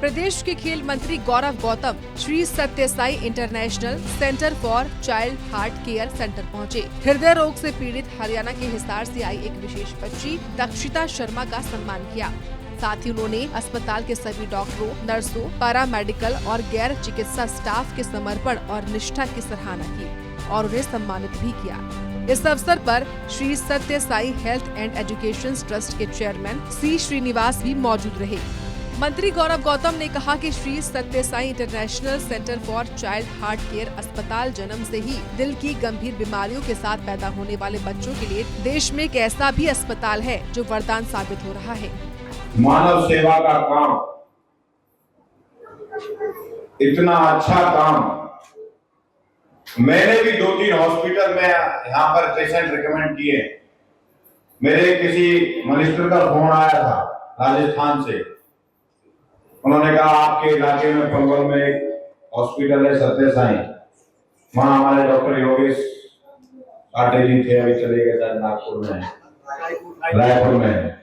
प्रदेश के खेल मंत्री गौरव गौतम श्री सत्य Sai international centre for child heart care centre पहुंचे। हृदय रोग से पीड़ित हरियाणा के हिसार से आई एक विशेष बच्ची दक्षिता शर्मा का सम्मान किया। साथ ही उन्होंने अस्पताल के सभी डॉक्टरों, नर्सों, पैरामेडिकल और गैर चिकित्सा स्टाफ के समर्पण और निष्ठा की सराहना की और उन्हें सम्मानित भी किया। इस अवसर पर श्री सत्य Sai health and education trust के चेयरमैन सी श्रीनिवास भी मौजूद रहे। मंत्री गौरव गौतम ने कहा कि श्री सत्य Sai international centre for child heart care अस्पताल जन्म से ही दिल की गंभीर बीमारियों के साथ पैदा होने वाले बच्चों के लिए देश में एक ऐसा भी अस्पताल है जो वरदान साबित हो रहा है। मानव सेवा का काम, इतना अच्छा काम मैंने भी 2-3 हॉस्पिटल में यहाँ पर पेशेंट रिकमेंड किए। मेरे किसी मिनिस्टर का फोन आया था राजस्थान से, उन्होंने कहा आपके इलाके में पलवल में एक हॉस्पिटल है सत्य साई, वहाँ हमारे डॉक्टर योगेश आटे जी थे, अभी चले गए शायद नागपुर में, रायपुर में।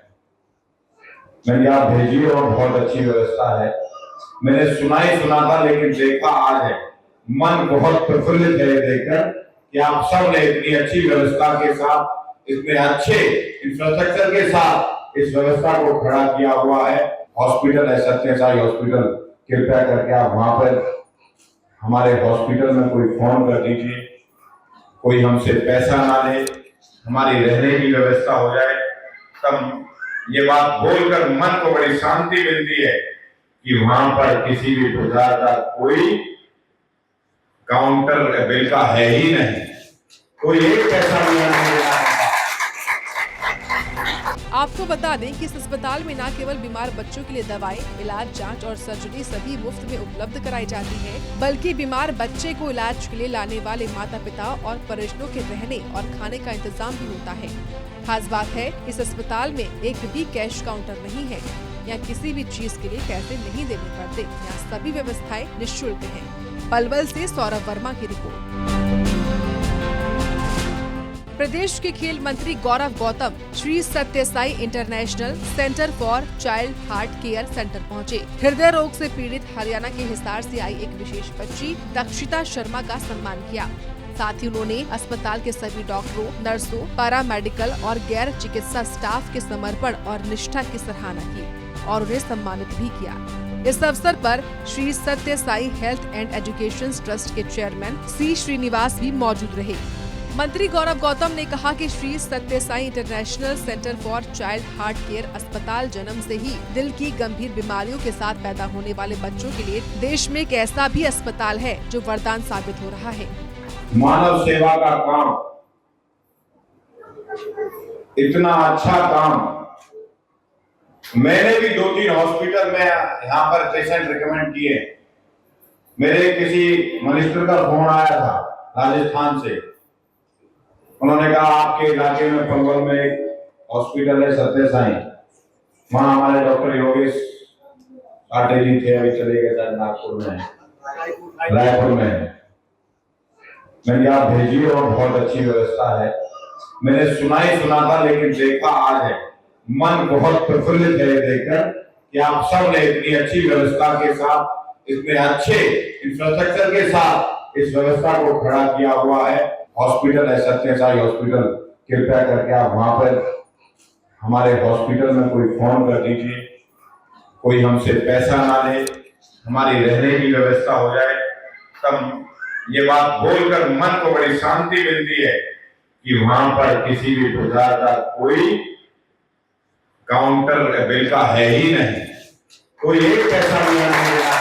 मैंने आप भेजिए और बहुत अच्छी व्यवस्था है। मैंने सुना था लेकिन देखा आज है, मन बहुत प्रफुल्लित है देखकर कि आप सब ने इतनी अच्छी व्यवस्था के साथ, इतने अच्छे इंफ्रास्ट्रक्चर के साथ इस व्यवस्था को खड़ा किया हुआ है। हॉस्पिटल है सत्य साई हॉस्पिटल, कृपया करके आप वहां पर हमारे हॉस्पिटल में कोई फोन कर दीजिए, कोई हमसे पैसा ना ले, हमारी रहने की व्यवस्था हो जाए। तब ये बात बोलकर मन को बड़ी शांति मिलती है कि वहां पर किसी भी प्रकार का कोई काउंटर बिल का है ही नहीं, कोई एक पैसा भी नहीं मिला। आपको बता दें कि इस अस्पताल में न केवल बीमार बच्चों के लिए दवाएं, इलाज, जांच और सर्जरी सभी मुफ्त में उपलब्ध कराई जाती है, बल्कि बीमार बच्चे को इलाज के लिए लाने वाले माता पिता और परिजनों के रहने और खाने का इंतजाम भी होता है। खास बात है, इस अस्पताल में एक भी कैश काउंटर नहीं है या किसी भी चीज के लिए पैसे नहीं देने पड़ते। यहाँ सभी व्यवस्थाएं निःशुल्क हैं। पलवल से सौरभ वर्मा की रिपोर्ट। प्रदेश के खेल मंत्री गौरव गौतम श्री सत्य Sai international centre for child heart care centre पहुंचे। हृदय रोग से पीड़ित हरियाणा के हिसार से आई एक विशेष बच्ची दक्षिता शर्मा का सम्मान किया। साथ ही उन्होंने अस्पताल के सभी डॉक्टरों, नर्सों, पैरामेडिकल और गैर चिकित्सा स्टाफ के समर्पण और निष्ठा की सराहना की और उन्हें सम्मानित भी किया। इस अवसर पर श्री सत्य Sai health and education trust के चेयरमैन सी श्रीनिवास भी मौजूद रहे। मंत्री गौरव गौतम ने कहा कि श्री सत्य Sai international centre for child heart care अस्पताल जन्म से ही दिल की गंभीर बीमारियों के साथ पैदा होने वाले बच्चों के लिए देश में एक ऐसा भी अस्पताल है जो वरदान साबित हो रहा है। मानव सेवा का काम, इतना अच्छा काम मैंने भी 2-3 हॉस्पिटल में यहाँ पर पेशेंट रिकमेंड किए। मेरे किसी मिनिस्टर का फोन आया था राजस्थान से, उन्होंने कहा आपके इलाके में पलवल में एक हॉस्पिटल है सत्य साई, वहाँ हमारे डॉक्टर योगेश आटे जी थे, अभी चले गए शायद नागपुर में, रायपुर में। मैंने आप भेजिए और बहुत अच्छी व्यवस्था है। मैंने सुना था लेकिन देखा आज है, मन बहुत प्रफुल्लित है देखकर कि आप सब ने इतनी अच्छी व्यवस्था के साथ, इतने अच्छे इंफ्रास्ट्रक्चर के साथ इस व्यवस्था को खड़ा किया हुआ है। हॉस्पिटल है सत्य साई हॉस्पिटल, कृपया करके आप वहां पर हमारे हॉस्पिटल में कोई फोन कर दीजिए, कोई हमसे पैसा ना ले, हमारी रहने की व्यवस्था हो जाए। तब ये बात बोलकर मन को बड़ी शांति मिलती है कि वहां पर किसी भी प्रकार का कोई काउंटर बिल का है ही नहीं, कोई एक पैसा भी नहीं मिला।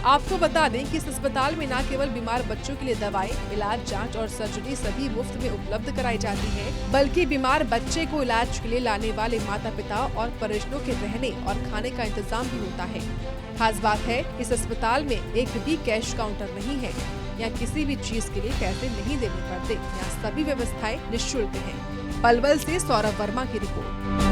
आपको बता दें कि इस अस्पताल में न केवल बीमार बच्चों के लिए दवाएं, इलाज, जांच और सर्जरी सभी मुफ्त में उपलब्ध कराई जाती है, बल्कि बीमार बच्चे को इलाज के लिए लाने वाले माता पिता और परिजनों के रहने और खाने का इंतजाम भी होता है। खास बात है, इस अस्पताल में एक भी कैश काउंटर नहीं है या किसी भी चीज के लिए पैसे नहीं देने पड़ते। यहाँ सभी व्यवस्थाएं निःशुल्क हैं। पलवल से सौरभ वर्मा की रिपोर्ट।